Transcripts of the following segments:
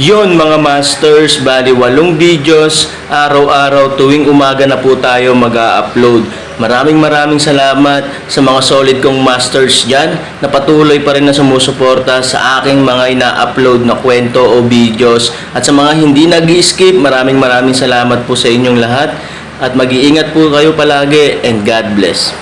Yon mga masters, bali 8 videos, araw-araw tuwing umaga na po tayo mag-a-upload. Maraming salamat sa mga solid kong masters dyan na patuloy pa rin na sumusuporta sa aking mga ina-upload na kwento o videos. At sa mga hindi nag-skip, maraming salamat po sa inyong lahat. At mag-iingat po kayo palagi and God bless.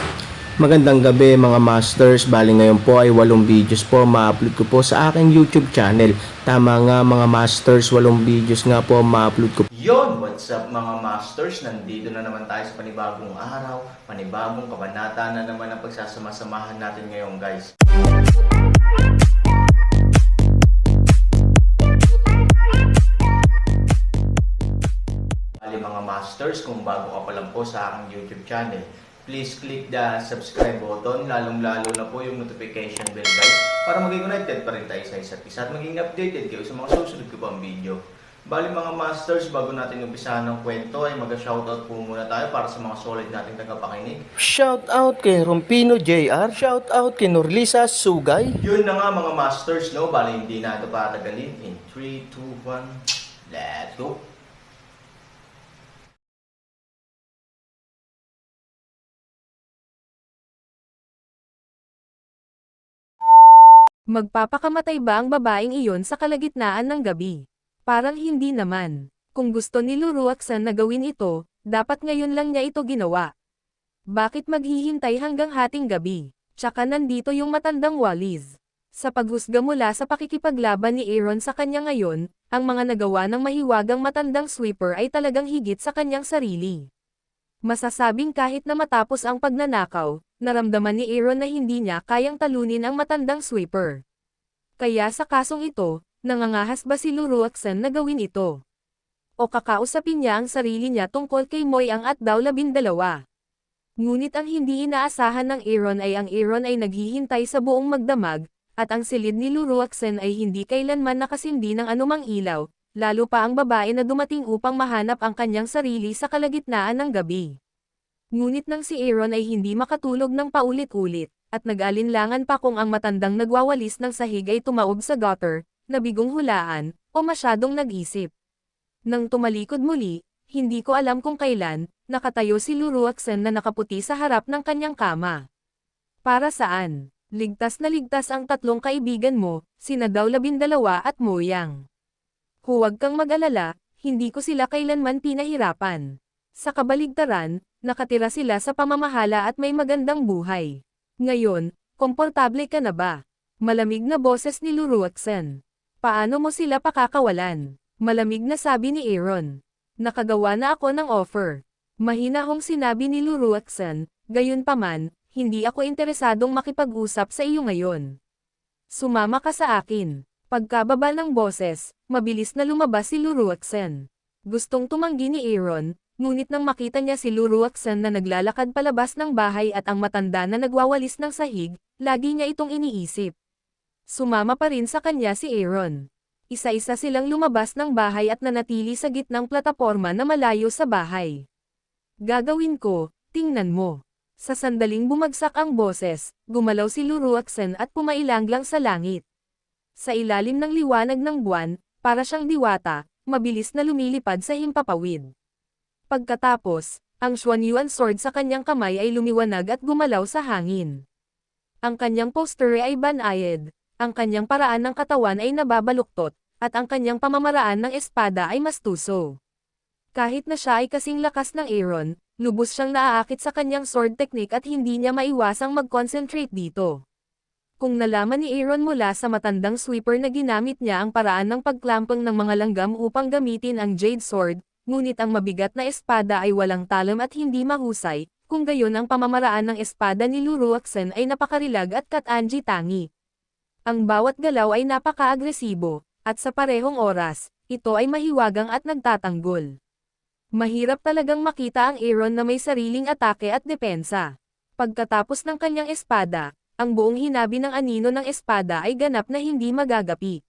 Magandang gabi mga masters, bali ngayon po ay 8 videos po ma-upload ko po sa aking YouTube channel. Tama nga mga masters, 8 videos nga po ma-upload ko. Yon, what's up mga masters? Nandito na naman tayo sa panibagong araw, panibagong kabanata na naman ang pagsasama-samahan natin ngayon guys. Bali mga masters, kung bago ka pa lang po sa aking YouTube channel, please click the subscribe button, lalong-lalo na po yung notification bell guys, para maging connected pa rin tayo sa isa't isa at maging updated kayo sa mga susunod ko pang video. Bali mga masters, bago natin umpisahan ng kwento ay mag-shoutout po muna tayo para sa mga solid nating tagapakinig. Shoutout kay Rompino JR, shoutout kay Norlisa Sugay. Yun na nga mga masters, no? Bali hindi na ito patagalin. In 3, 2, 1, let's go! Magpapakamatay ba ang babaeng iyon sa kalagitnaan ng gabi? Parang hindi naman. Kung gusto ni Luruaksan na gawin ito, dapat ngayon lang niya ito ginawa. Bakit maghihintay hanggang hating gabi? Tsaka nandito yung matandang Wallis. Sa paghusga mula sa pakikipaglaban ni Aaron sa kanya ngayon, ang mga nagawa ng mahiwagang matandang sweeper ay talagang higit sa kanyang sarili. Masasabing kahit na matapos ang pagnanakaw, naramdaman ni Aaron na hindi niya kayang talunin ang matandang sweeper. Kaya sa kasong ito, nangangahas ba si Luruaksan na gawin ito? O kakausapin niya ang sarili niya tungkol kay Moyang at daw 12? Ngunit ang hindi inaasahan ng Aaron ay naghihintay sa buong magdamag, at ang silid ni Luruaksan ay hindi kailanman nakasindi ng anumang ilaw, lalo pa ang babae na dumating upang mahanap ang kanyang sarili sa kalagitnaan ng gabi. Ngunit nang si Aaron ay hindi makatulog ng paulit-ulit, at nag-alinlangan pa kung ang matandang nagwawalis ng sahig ay tumaob sa gutter, nabigong hulaan, o masyadong nag-isip. Nang tumalikod muli, hindi ko alam kung kailan, nakatayo si Luruaksan na nakaputi sa harap ng kanyang kama. Para saan? Ligtas na ligtas ang tatlong kaibigan mo, sina daw 12 at Moyang. Huwag kang mag-alala, hindi ko sila kailanman pinahirapan. Sa kabaligtaran, nakatira sila sa pamamahala at may magandang buhay. Ngayon, komportable ka na ba? Malamig na boses ni Luruaksan. Paano mo sila pakakawalan? Malamig na sabi ni Aaron. Nakagawa na ako ng offer. Mahinahong sinabi ni Luruaksan, gayunpaman, hindi ako interesadong makipag-usap sa iyo ngayon. Sumama ka sa akin. Pagkababa ng boses, mabilis na lumabas si Luruaksan. Gustong tumanggi ni Aaron, ngunit nang makita niya si Luruaksan na naglalakad palabas ng bahay at ang matanda na nagwawalis ng sahig, lagi niya itong iniisip. Sumama pa rin sa kanya si Aaron. Isa-isa silang lumabas ng bahay at nanatili sa gitnang plataporma na malayo sa bahay. Gagawin ko, tingnan mo. Sa sandaling bumagsak ang boses, gumalaw si Luruaksan at pumailanglang sa langit. Sa ilalim ng liwanag ng buwan, para siyang diwata, mabilis na lumilipad sa himpapawid. Pagkatapos, ang Xuanyuan sword sa kanyang kamay ay lumiwanag at gumalaw sa hangin. Ang kanyang posture ay banayad, ang kanyang paraan ng katawan ay nababaluktot, at ang kanyang pamamaraan ng espada ay mastuso. Kahit na siya ay kasing lakas ng Aaron, lubos siyang naaakit sa kanyang sword technique at hindi niya maiwasang mag-concentrate dito. Kung nalaman ni Aaron mula sa matandang sweeper na ginamit niya ang paraan ng pagklampang ng mga langgam upang gamitin ang Jade Sword, ngunit ang mabigat na espada ay walang talam at hindi mahusay, kung gayon ang pamamaraan ng espada ni Luruaksan ay napakarilag at katangi-tangi. Ang bawat galaw ay napaka-agresibo, at sa parehong oras, ito ay mahiwagang at nagtatanggol. Mahirap talagang makita ang Aaron na may sariling atake at depensa. Pagkatapos ng kanyang espada, ang buong hinabi ng anino ng espada ay ganap na hindi magagapi.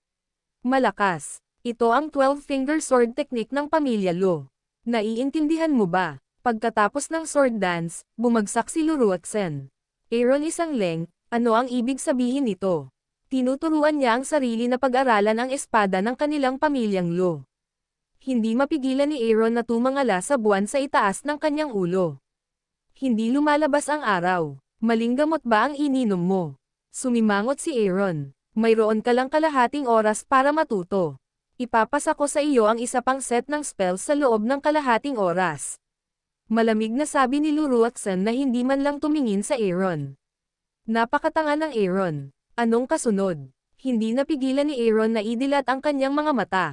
Malakas. Ito ang 12-finger sword technique ng pamilya Lo. Naiintindihan mo ba? Pagkatapos ng sword dance, bumagsak si Luruaksan. Aaron isang leng, ano ang ibig sabihin nito? Tinuturuan niya ang sarili na pag-aralan ang espada ng kanilang pamilyang Lu. Hindi mapigilan ni Aaron na tumangala sa buwan sa itaas ng kanyang ulo. Hindi lumalabas ang araw. Maling gamot ba ang ininom mo? Sumimangot si Aaron. Mayroon ka lang kalahating oras para matuto. Ipapasa ko sa iyo ang isa pang set ng spells sa loob ng kalahating oras. Malamig na sabi ni Luruaksan na hindi man lang tumingin sa Aaron. Napakatanga ng Aaron. Anong kasunod? Hindi napigilan ni Aaron na idilat ang kanyang mga mata.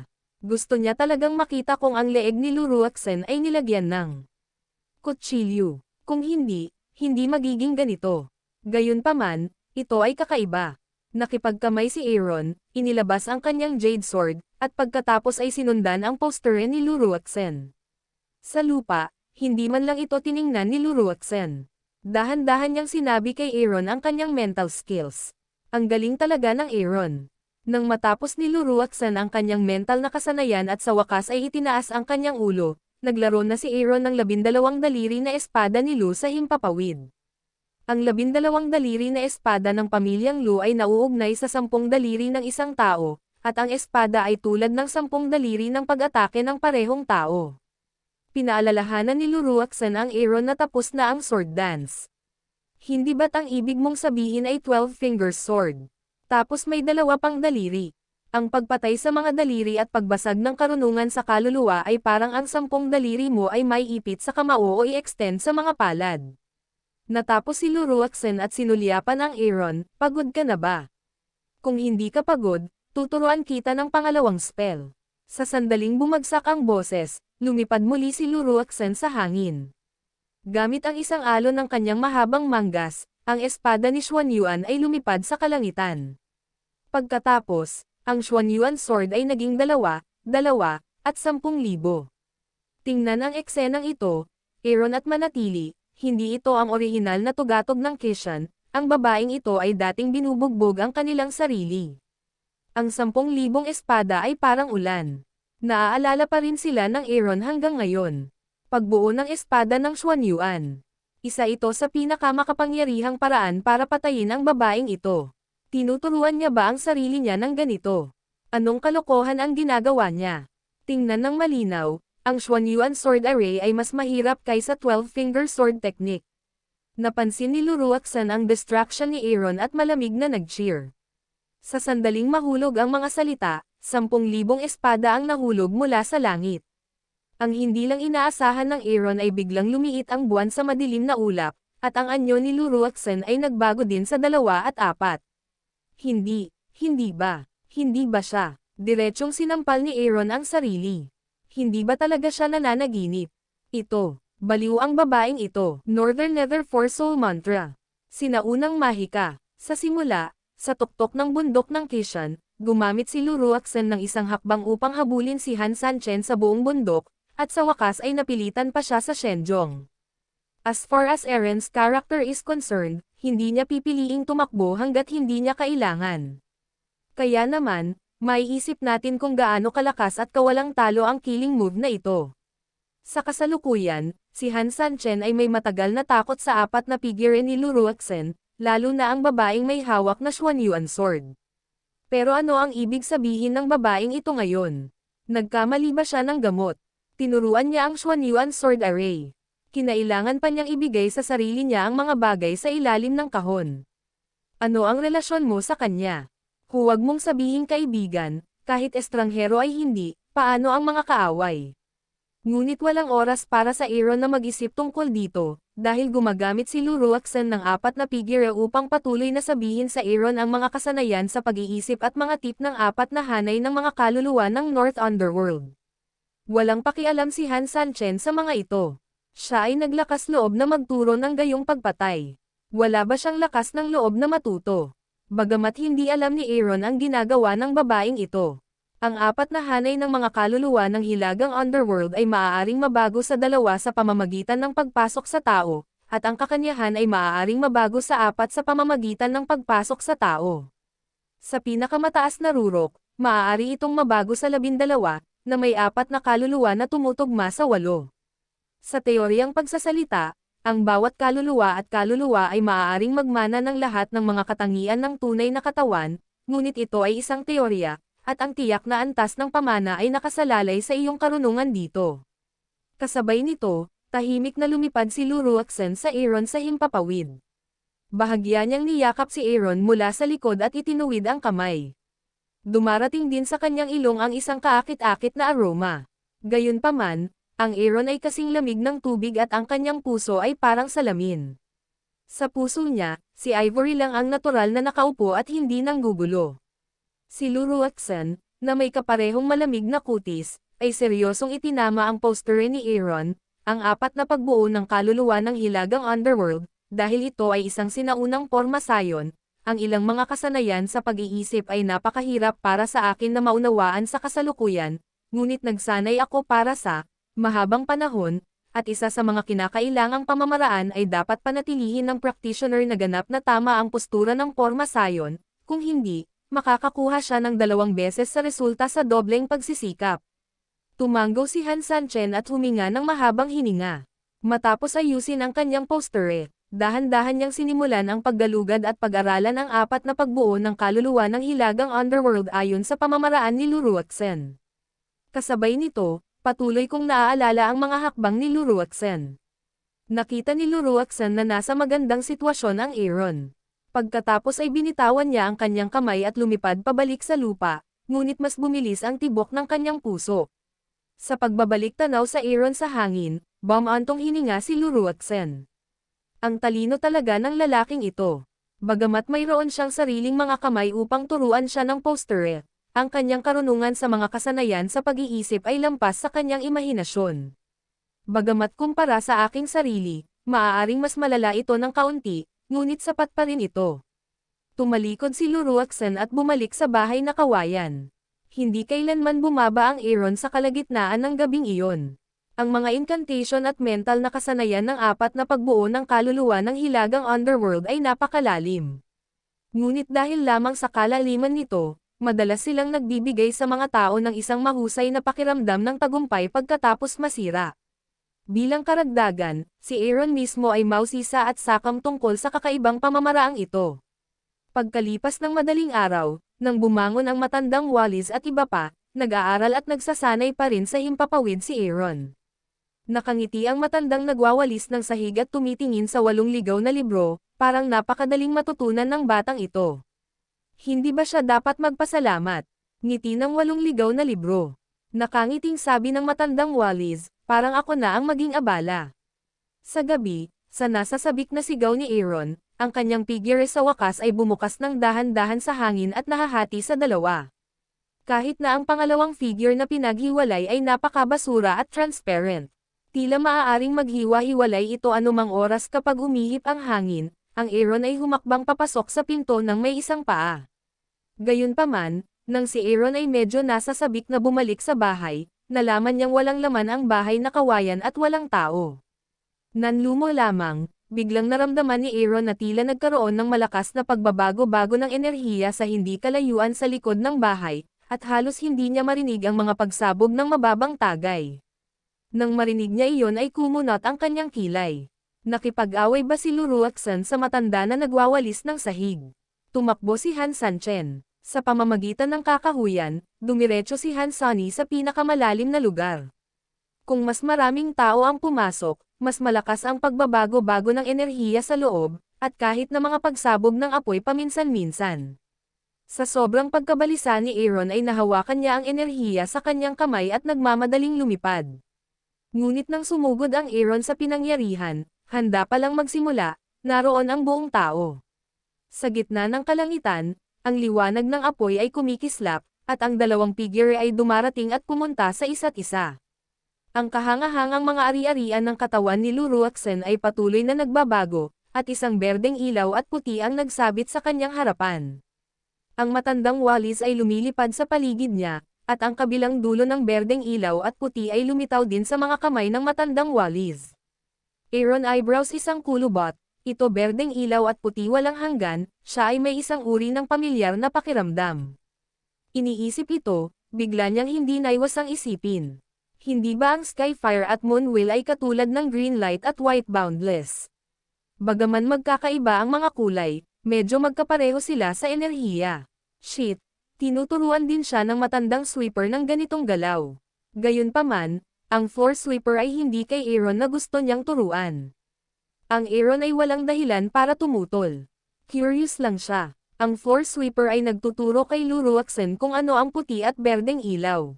Gusto niya talagang makita kung ang leeg ni Luruaksan ay nilagyan ng kutsilyo. Kung hindi, hindi magiging ganito. Gayunpaman, ito ay kakaiba. Nakipagkamay si Aaron, inilabas ang kanyang jade sword, at pagkatapos ay sinundan ang poster ni Luruaksan. Sa lupa, hindi man lang ito tiningnan ni Luruaksan. Dahan-dahan niyang sinabi kay Aaron ang kanyang mental skills. Ang galing talaga ng Aaron. Nang matapos ni Luruaksan ang kanyang mental na kasanayan at sa wakas ay itinaas ang kanyang ulo, naglaro na si Aaron ng 12 daliri na espada ni Lu sa himpapawid. Ang 12 daliri na espada ng pamilyang Lu ay nauugnay sa 10 daliri ng isang tao, at ang espada ay tulad ng 10 daliri ng pag-atake ng parehong tao. Pinaalalahanan ni Luruaksan ang Aaron na tapos na ang sword dance. Hindi ba't ang ibig mong sabihin ay 12 fingers sword? Tapos may 2 pang daliri. Ang pagpatay sa mga daliri at pagbasag ng karunungan sa kaluluwa ay parang ang 10 daliri mo ay may ipit sa kamao o i-extend sa mga palad. Natapos si Luruaksan at sinulyapan ang Aaron, pagod ka na ba? Kung hindi ka pagod, tuturuan kita ng pangalawang spell. Sa sandaling bumagsak ang boses, lumipad muli si Luruaksan sa hangin. Gamit ang isang alon ng kanyang mahabang manggas, ang espada ni Xuanyuan ay lumipad sa kalangitan. Pagkatapos, ang Xuanyuan sword ay naging 2, 2, at 10,000. Tingnan ang eksenang ito, Aaron at manatili, hindi ito ang orihinal na tugatog ng Kishan, ang babaeng ito ay dating binubugbog ang kanilang sarili. Ang 10,000 espada ay parang ulan. Naaalala pa rin sila ng Aaron hanggang ngayon. Pagbuo ng espada ng Xuanyuan. Isa ito sa pinakamakapangyarihang paraan para patayin ang babaeng ito. Tinuturuan niya ba ang sarili niya ng ganito? Anong kalokohan ang ginagawa niya? Tingnan ng malinaw, ang Xuanyuan sword array ay mas mahirap kaysa 12-finger sword technique. Napansin ni Luruaksan ang distraction ni Aaron at malamig na nag-cheer. Sa sandaling mahulog ang mga salita, 10,000 espada ang nahulog mula sa langit. Ang hindi lang inaasahan ng Aaron ay biglang lumiit ang buwan sa madilim na ulap, at ang anyo ni Luruaksan ay nagbago din sa 2 at 4. Hindi ba? Hindi ba siya? Diretsyong sinampal ni Aaron ang sarili. Hindi ba talaga siya nananaginip? Ito, baliw ang babaeng ito. Northern Nether Force Soul Mantra. Sinaunang mahika. Sa simula, sa tuktok ng bundok ng Kishan, gumamit si Luruaksan ng isang hakbang upang habulin si Han Sanchen sa buong bundok, at sa wakas ay napilitan pa siya sa Shenjong. As far as Aaron's character is concerned, hindi niya pipiliing tumakbo hanggat hindi niya kailangan. Kaya naman, maiisip natin kung gaano kalakas at kawalang talo ang killing move na ito. Sa kasalukuyan, si Han Sanchen ay may matagal na takot sa 4 na figure ni Luruaksan, lalo na ang babaeng may hawak na Xuanyuan sword. Pero ano ang ibig sabihin ng babaeng ito ngayon? Nagkamali ba siya ng gamot? Tinuruan niya ang Xuanyuan sword array. Kinailangan pa niyang ibigay sa sarili niya ang mga bagay sa ilalim ng kahon. Ano ang relasyon mo sa kanya? Huwag mong sabihin kaibigan, kahit estranghero ay hindi, paano ang mga kaaway? Ngunit walang oras para sa Aaron na mag-isip tungkol dito, dahil gumagamit si Luruaksan ng 4 na figure upang patuloy na sabihin sa Aaron ang mga kasanayan sa pag-iisip at mga tip ng 4 na hanay ng mga kaluluwa ng North Underworld. Walang pakialam si Han Sanchen sa mga ito. Siya ay naglakas loob na magturo ng gayong pagpatay. Wala ba siyang lakas ng loob na matuto? Bagamat hindi alam ni Aaron ang ginagawa ng babaeng ito. Ang 4 na hanay ng mga kaluluwa ng Hilagang Underworld ay maaaring mabago sa 2 sa pamamagitan ng pagpasok sa tao, at ang kakanyahan ay maaaring mabago sa 4 sa pamamagitan ng pagpasok sa tao. Sa pinakamataas na rurok, maaari itong mabago sa 12, na may 4 na kaluluwa na tumutugma sa 8. Sa teoryang pagsasalita, ang bawat kaluluwa at kaluluwa ay maaaring magmana ng lahat ng mga katangian ng tunay na katawan, ngunit ito ay isang teorya, at ang tiyak na antas ng pamana ay nakasalalay sa iyong karunungan dito. Kasabay nito, tahimik na lumipad si Luruaxen sa Aaron sa himpapawid. Bahagya niyang niyakap si Aaron mula sa likod at itinuwid ang kamay. Dumarating din sa kanyang ilong ang isang kaakit-akit na aroma. Gayunpaman, ang Aaron ay kasing lamig ng tubig at ang kanyang puso ay parang salamin. Sa puso niya, si Ivory lang ang natural na nakaupo at hindi nanggugulo. Si Luruaxen, na may kaparehong malamig na kutis, ay seryosong itinama ang poster ni Aaron, ang apat na pagbuo ng kaluluwa ng hilagang underworld, dahil ito ay isang sinaunang porma sayon. Ang ilang mga kasanayan sa pag-iisip ay napakahirap para sa akin na maunawaan sa kasalukuyan, ngunit nagsanay ako para sa mahabang panahon, at isa sa mga kinakailangang pamamaraan ay dapat panatilihin ng practitioner na ganap na tama ang postura ng porma sayon, kung hindi, makakakuha siya ng 2 beses sa resulta sa dobleng pagsisikap. Tumango si Han Sanchen at huminga ng mahabang hininga. Matapos ayusin ang kanyang poster, dahan-dahan niyang sinimulan ang paggalugad at pag-aralan ang apat na pagbuo ng kaluluwa ng hilagang underworld ayon sa pamamaraan ni Luruaxen. Kasabay nito, patuloy kong naaalala ang mga hakbang ni Luruaxen. Nakita ni Luruaxen na nasa magandang sitwasyon ang Aaron. Pagkatapos ay binitawan niya ang kanyang kamay at lumipad pabalik sa lupa, ngunit mas bumilis ang tibok ng kanyang puso. Sa pagbabalik tanaw sa Aaron sa hangin, bumantong hininga si Luruaxen. Ang talino talaga ng lalaking ito. Bagamat mayroon siyang sariling mga kamay upang turuan siya ng poster, ang kanyang karunungan sa mga kasanayan sa pag-iisip ay lampas sa kanyang imahinasyon. Bagamat kumpara sa aking sarili, maaaring mas malala ito ng kaunti, ngunit sapat pa rin ito. Tumalikod si Luruaxen at bumalik sa bahay na kawayan. Hindi kailanman bumaba ang Aaron sa kalagitnaan ng gabing iyon. Ang mga incantation at mental na kasanayan ng apat na pagbuo ng kaluluwa ng hilagang underworld ay napakalalim. Ngunit dahil lamang sa kalaliman nito, madalas silang nagbibigay sa mga tao ng isang mahusay na pakiramdam ng tagumpay pagkatapos masira. Bilang karagdagan, si Aaron mismo ay mausisa at sakam tungkol sa kakaibang pamamaraang ito. Pagkalipas ng madaling araw, nang bumangon ang matandang Wallis at iba pa, nag-aaral at nagsasanay pa rin sa himpapawid si Aaron. Nakangiti ang matandang nagwawalis ng sahig at tumitingin sa 8 ligaw na libro, parang napakadaling matutunan ng batang ito. Hindi ba siya dapat magpasalamat? Ngiti ng 8 ligaw na libro. Nakangiting sabi ng matandang Wallis, parang ako na ang maging abala. Sa gabi, sa nasa sabik na sigaw ni Aaron, ang kanyang figure sa wakas ay bumukas ng dahan-dahan sa hangin at nahahati sa 2. Kahit na ang pangalawang figure na pinaghiwalay ay napakabasura at transparent. Tila maaaring maghiwa-hiwalay ito anumang oras kapag umihip ang hangin, ang Aaron ay humakbang papasok sa pinto ng may isang paa. Gayunpaman, nang si Aaron ay medyo nasa sabik na bumalik sa bahay, nalaman niyang walang laman ang bahay na kawayan at walang tao. Nanlumo lamang, biglang naramdaman ni Aaron na tila nagkaroon ng malakas na pagbabago-bago ng enerhiya sa hindi kalayuan sa likod ng bahay, at halos hindi niya marinig ang mga pagsabog ng mababang tagay. Nang marinig niya iyon ay kumunot ang kanyang kilay. Nakipag-away ba si Luruaxen sa matanda na nagwawalis ng sahig? Tumakbo si Han Sanchen. Sa pamamagitan ng kakahuyan, dumiretso si Han Sunny sa pinakamalalim na lugar. Kung mas maraming tao ang pumasok, mas malakas ang pagbabago-bago ng enerhiya sa loob, at kahit na mga pagsabog ng apoy paminsan-minsan. Sa sobrang pagkabalisa ni Aaron ay nahawakan niya ang enerhiya sa kanyang kamay at nagmamadaling lumipad. Ngunit nang sumugod ang Aaron sa pinangyarihan, handa pa lang magsimula, naroon ang buong tao. Sa gitna ng kalangitan, ang liwanag ng apoy ay kumikislap, at ang 2 figure ay dumarating at pumunta sa isa't isa. Ang kahangahangang mga ari-arian ng katawan ni Luruaxen ay patuloy na nagbabago, at isang berdeng ilaw at puti ang nagsabit sa kanyang harapan. Ang matandang Wallis ay lumilipad sa paligid niya, at ang kabilang dulo ng berdeng ilaw at puti ay lumitaw din sa mga kamay ng matandang Wallis. Aaron eyebrows isang kulubot, ito berdeng ilaw at puti walang hanggan, siya ay may isang uri ng pamilyar na pakiramdam. Iniisip ito, bigla niyang hindi naiwasang isipin. Hindi ba ang Skyfire at Moonwheel ay katulad ng Green Light at White Boundless? Bagaman magkakaiba ang mga kulay, medyo magkapareho sila sa enerhiya. Shit, tinuturuan din siya ng matandang sweeper ng ganitong galaw. Gayunpaman, ang floor sweeper ay hindi kay Aaron na gusto niyang turuan. Ang Aaron ay walang dahilan para tumutol. Curious lang siya. Ang floor sweeper ay nagtuturo kay Luruaxen kung ano ang puti at berdeng ilaw.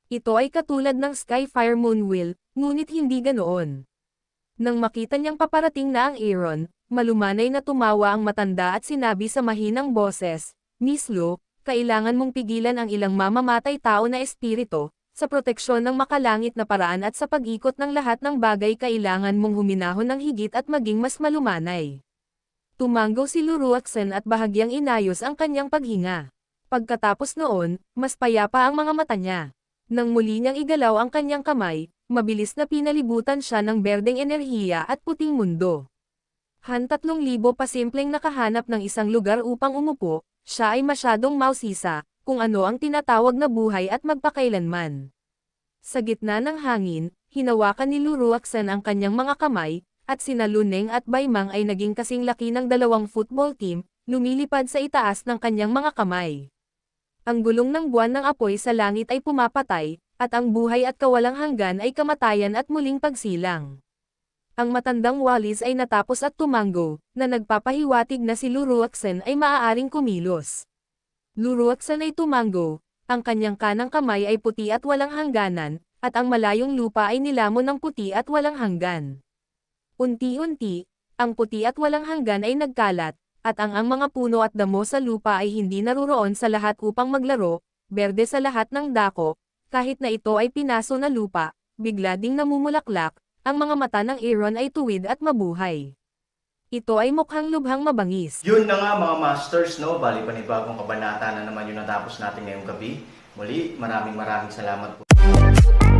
Ito ay katulad ng Skyfire Moonwheel, ngunit hindi ganoon. Nang makita niyang paparating na ang Aaron, malumanay na tumawa ang matanda at sinabi sa mahinang boses, Miss Lu, kailangan mong pigilan ang ilang mamamatay tao na espiritu, sa proteksyon ng makalangit na paraan at sa pag-ikot ng lahat ng bagay kailangan mong huminahon ng higit at maging mas malumanay. Tumanggo si Luruaxen at bahagyang inayos ang kanyang paghinga. Pagkatapos noon, mas payapa ang mga mata niya. Nang muli niyang igalaw ang kanyang kamay, mabilis na pinalibutan siya ng berdeng enerhiya at puting mundo. 3,000 pasimpleng nakahanap ng isang lugar upang umupo, siya ay masyadong mausisa, kung ano ang tinatawag na buhay at magpakailanman. Sa gitna ng hangin, hinawakan ni Luruaxen ang kanyang mga kamay, at sina Luneng at Baimang ay naging kasing laki ng dalawang football team, lumilipad sa itaas ng kanyang mga kamay. Ang gulong ng buwan ng apoy sa langit ay pumapatay, at ang buhay at kawalang hanggan ay kamatayan at muling pagsilang. Ang matandang Wallis ay natapos at tumanggo, na nagpapahiwatig na si Luruaxen ay maaaring kumilos. Luruaxen ay tumanggo, ang kanyang kanang kamay ay puti at walang hangganan, at ang malayong lupa ay nilamon ng puti at walang hanggan. Unti-unti, ang puti at walang hanggan ay nagkalat, at ang mga puno at damo sa lupa ay hindi naruroon sa lahat upang maglaro, berde sa lahat ng dako, kahit na ito ay pinaso na lupa, bigla ding namumulaklak, ang mga mata ng Aaron ay tuwid at mabuhay. Ito ay mukhang lubhang mabangis. Yun na nga mga masters, no? Bali panibagong kabanata na naman yung natapos natin ngayong gabi. Muli, maraming salamat po.